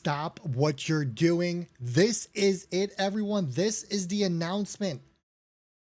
Stop what you're doing. This is it, everyone. This is the announcement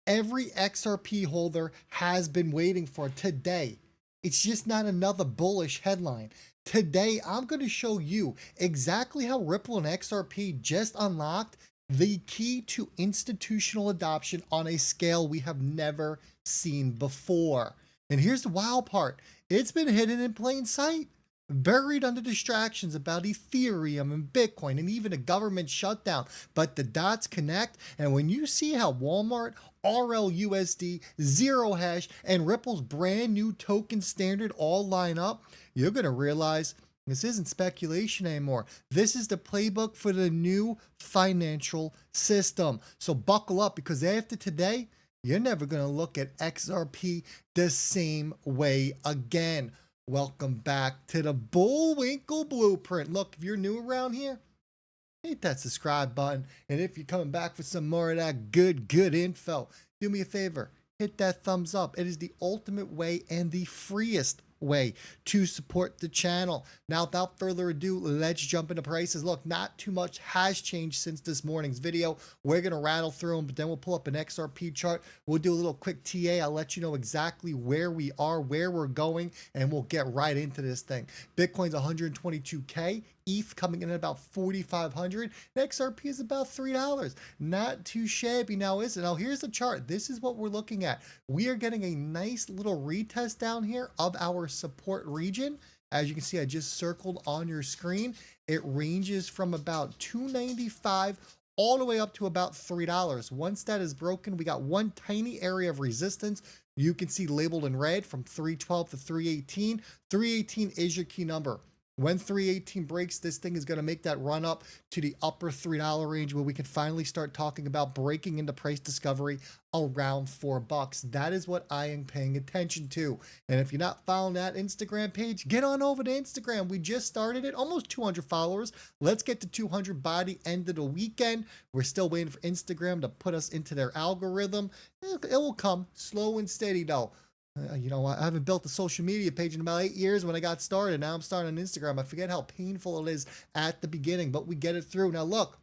every XRP holder has been waiting for today. It's just not another bullish headline. Today, I'm going to show you exactly how Ripple and XRP just unlocked the key to institutional adoption on a scale we have never seen before. And here's the wild part. It's been hidden in plain sight, buried under distractions about Ethereum and Bitcoin and even a government shutdown. But the dots connect, and when you see how Walmart, RLUSD, Zero Hash, and Ripple's brand new token standard all line up, you're going to realize this isn't speculation anymore. This is the playbook for the new financial system. So buckle up, because after today, you're never going to look at XRP the same way again. Welcome back to the Bullwinkle Blueprint. Look, if you're new around here, hit that subscribe button. And if you're coming back for some more of that good info, do me a favor, hit that thumbs up. It is the ultimate way and the freest way to support the channel. Now, without further ado, let's jump into prices. Look, not too much has changed since this morning's video. We're going to rattle through them, but then we'll pull up an XRP chart. We'll do a little quick TA. I'll let you know exactly where we are, where we're going, and we'll get right into this thing. Bitcoin's 122K. ETH coming in at about 4,500. XRP is about $3. Not too shabby now, is it? Now, here's the chart. This is what we're looking at. We are getting a nice little retest down here of our support region. As you can see, I just circled on your screen. It ranges from about 295 all the way up to about $3. Once that is broken, we got one tiny area of resistance. You can see labeled in red from 312 to 318. 318 is your key number. When 318 breaks, this thing is going to make that run up to the upper $3 range, where we can finally start talking about breaking into price discovery around $4. That is what I am paying attention to. And if you're not following that Instagram page, get on over to Instagram. We just started it, almost 200 followers. Let's get to 200 by the end of the weekend. We're still waiting for Instagram to put us into their algorithm. It will come slow and steady though. I haven't built a social media page in about 8 years when I got started. Now I'm starting on Instagram. I forget how painful it is at the beginning, but we get it through. Now look,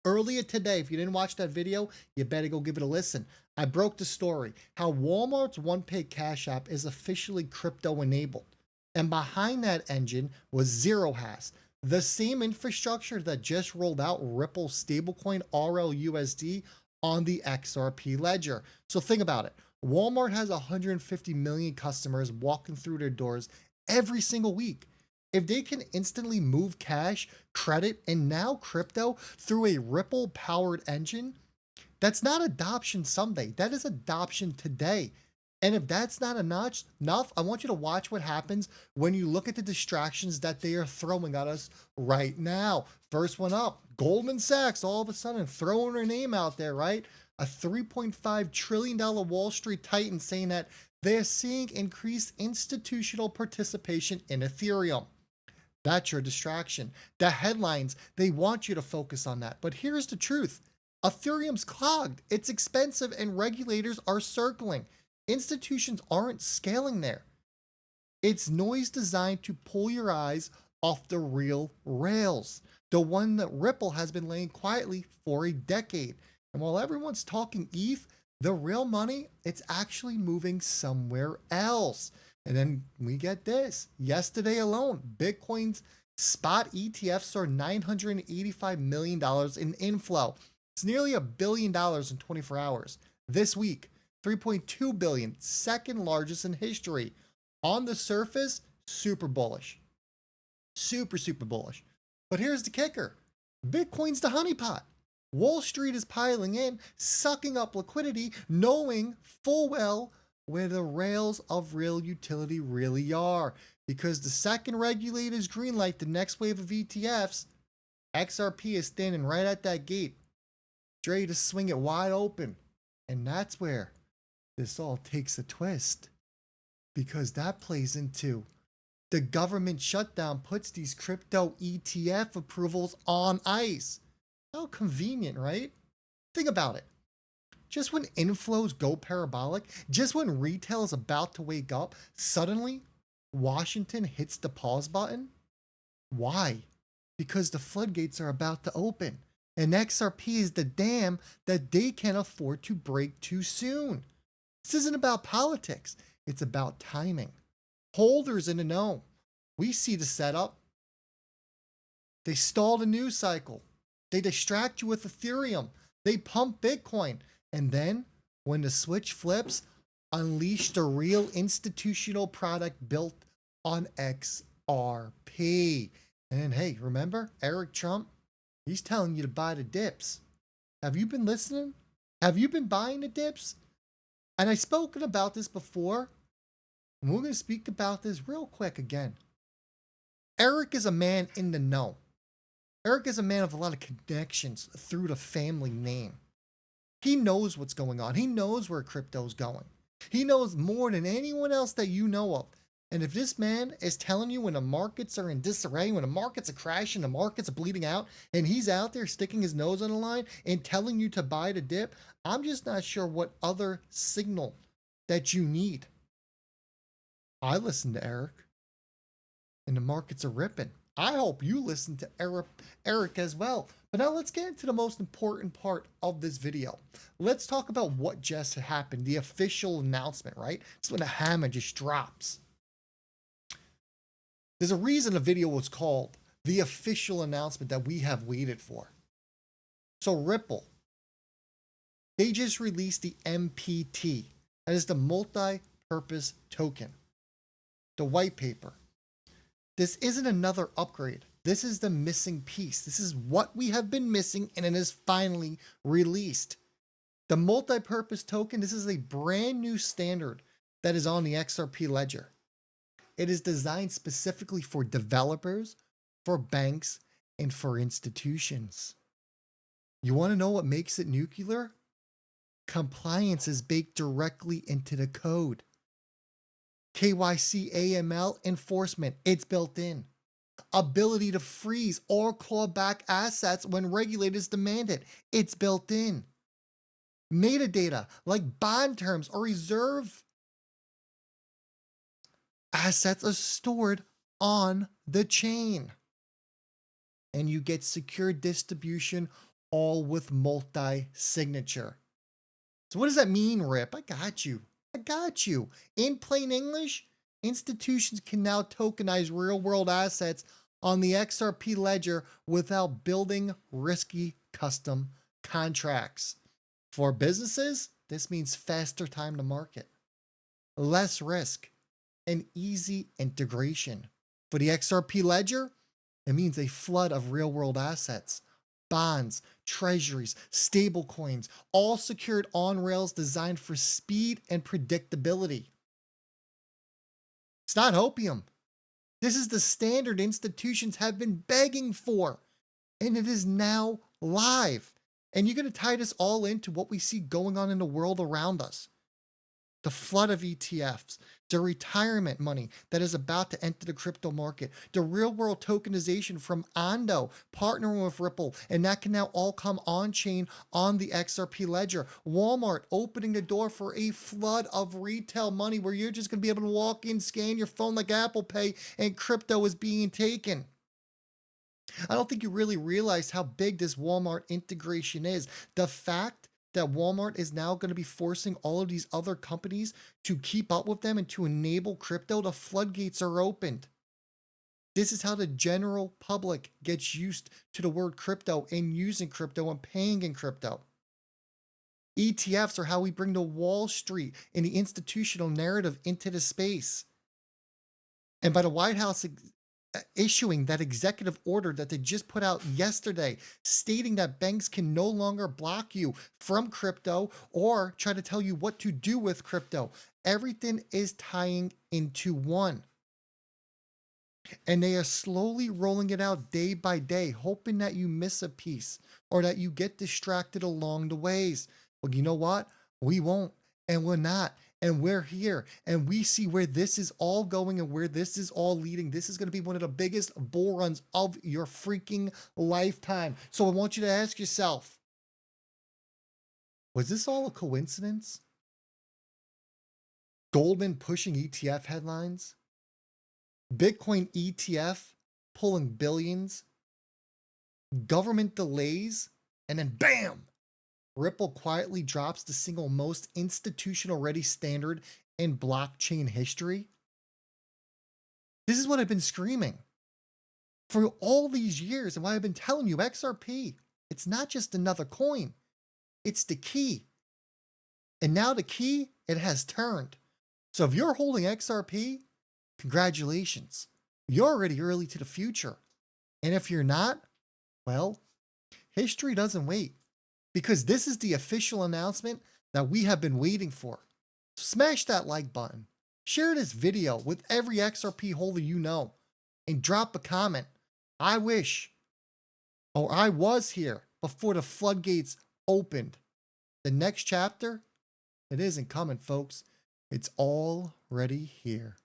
earlier today, if you didn't watch that video, you better go give it a listen. I broke the story, how Walmart's OnePay Cash App is officially crypto enabled. And behind that engine was Zero Hash, the same infrastructure that just rolled out Ripple stablecoin RLUSD on the XRP ledger. So think about it. Walmart has 150 million customers walking through their doors every single week. If they can instantly move cash, credit, and now crypto through a Ripple-powered engine, that's not adoption someday. That is adoption today. And if that's not enough, I want you to watch what happens when you look at the distractions that they are throwing at us right now. First one up, Goldman Sachs, all of a sudden throwing her name out there, right? A $3.5 trillion Wall Street titan saying that they're seeing increased institutional participation in Ethereum. That's your distraction. The headlines, they want you to focus on that. But here's the truth. Ethereum's clogged. It's expensive and regulators are circling. Institutions aren't scaling there. It's noise designed to pull your eyes off the real rails, the one that Ripple has been laying quietly for a decade. And while everyone's talking ETH, the real money, it's actually moving somewhere else. And then we get this. Yesterday alone, Bitcoin's spot ETFs saw $985 million in inflow. It's nearly $1 billion in 24 hours. This week, $3.2 billion, second largest in history. On the surface, super bullish. Super bullish. But here's the kicker. Bitcoin's the honeypot. Wall Street is piling in, sucking up liquidity, knowing full well where the rails of real utility really are. Because the second regulators greenlight the next wave of ETFs, XRP is standing right at that gate, ready to swing it wide open. And that's where this all takes a twist. Because that plays into the government shutdown, puts these crypto ETF approvals on ice. How convenient, right? Think about it. Just when inflows go parabolic, just when retail is about to wake up, suddenly Washington hits the pause button. Why? because the floodgates are about to open. And XRP is the dam that they can't afford to break too soon. This isn't about politics. It's about timing. Holders in the know. We see the setup. They stall the news cycle. They distract you with Ethereum. They pump Bitcoin. And then when the switch flips, unleash the real institutional product built on XRP. And hey, remember Eric Trump? He's telling you to buy the dips. Have you been listening? Have you been buying the dips? And I've spoken about this before, and we're going to speak about this real quick again. Eric is a man in the know. Eric is a man of a lot of connections through the family name. He knows what's going on. He knows where crypto's going. He knows more than anyone else that you know of. And if this man is telling you when the markets are in disarray, when the markets are crashing, the markets are bleeding out, and he's out there sticking his nose on the line and telling you to buy the dip, I'm just not sure what other signal that you need. I listen to Eric, and the markets are ripping. I hope you listen to Eric as well. But now let's get into the most important part of this video. Let's talk about what just happened, the official announcement, right? It's when the hammer just drops. There's a reason the video was called the official announcement that we have waited for. So Ripple, they just released the MPT. That is the multi-purpose token, the white paper. This isn't another upgrade. This is the missing piece. This is what we have been missing, and it is finally released. The multi-purpose token, this is a brand new standard that is on the XRP ledger. It is designed specifically for developers, for banks, and for institutions. You want to know what makes it nuclear? Compliance is baked directly into the code. KYC AML enforcement, it's built in. Ability to freeze or claw back assets when regulators demand it, it's built in. Metadata like bond terms or reserve assets are stored on the chain. And you get secure distribution all with multi-signature. So what does that mean, Rip? I got you. In plain English, institutions can now tokenize real-world assets on the XRP ledger without building risky custom contracts. For businesses, this means faster time to market, less risk, and easy integration. For the XRP ledger, it means a flood of real-world assets, bonds, treasuries, stablecoins, all secured on rails designed for speed and predictability. It's not hopium. This is the standard institutions have been begging for, and it is now live. And you're going to tie this all into what we see going on in the world around us. The flood of ETFs, the retirement money that is about to enter the crypto market, the real world tokenization from Ondo partnering with Ripple, and that can now all come on chain on the XRP ledger. Walmart opening the door for a flood of retail money where you're just going to be able to walk in, scan your phone like Apple Pay, and crypto is being taken. I don't think you really realize how big this Walmart integration is. The fact that Walmart is now going to be forcing all of these other companies to keep up with them and to enable crypto, the floodgates are opened. This is how the general public gets used to the word crypto and using crypto and paying in crypto. ETFs are how we bring the Wall Street and the institutional narrative into the space. And by the White House issuing that executive order that they just put out yesterday, stating that banks can no longer block you from crypto or try to tell you what to do with crypto. Everything is tying into one. And they are slowly rolling it out day by day, hoping that you miss a piece or that you get distracted along the ways. Well, you know what? We won't, and we're not. And we're here, and we see where this is all going and where this is all leading. This is going to be one of the biggest bull runs of your freaking lifetime. So I want you to ask yourself, was this all a coincidence? Goldman pushing ETF headlines? Bitcoin ETF pulling billions government delays, and then bam, Ripple quietly drops the single most institutional ready standard in blockchain history. This is what I've been screaming for all these years and why I've been telling you XRP, it's not just another coin, it's the key. And now the key, it has turned. So if you're holding XRP, congratulations. You're already early to the future. And if you're not, well, history doesn't wait, because this is the official announcement that we have been waiting for. Smash that like button. Share this video with every XRP holder you know, and drop a comment. I wish, or I was here before the floodgates opened. The next chapter, it isn't coming, folks. It's already here.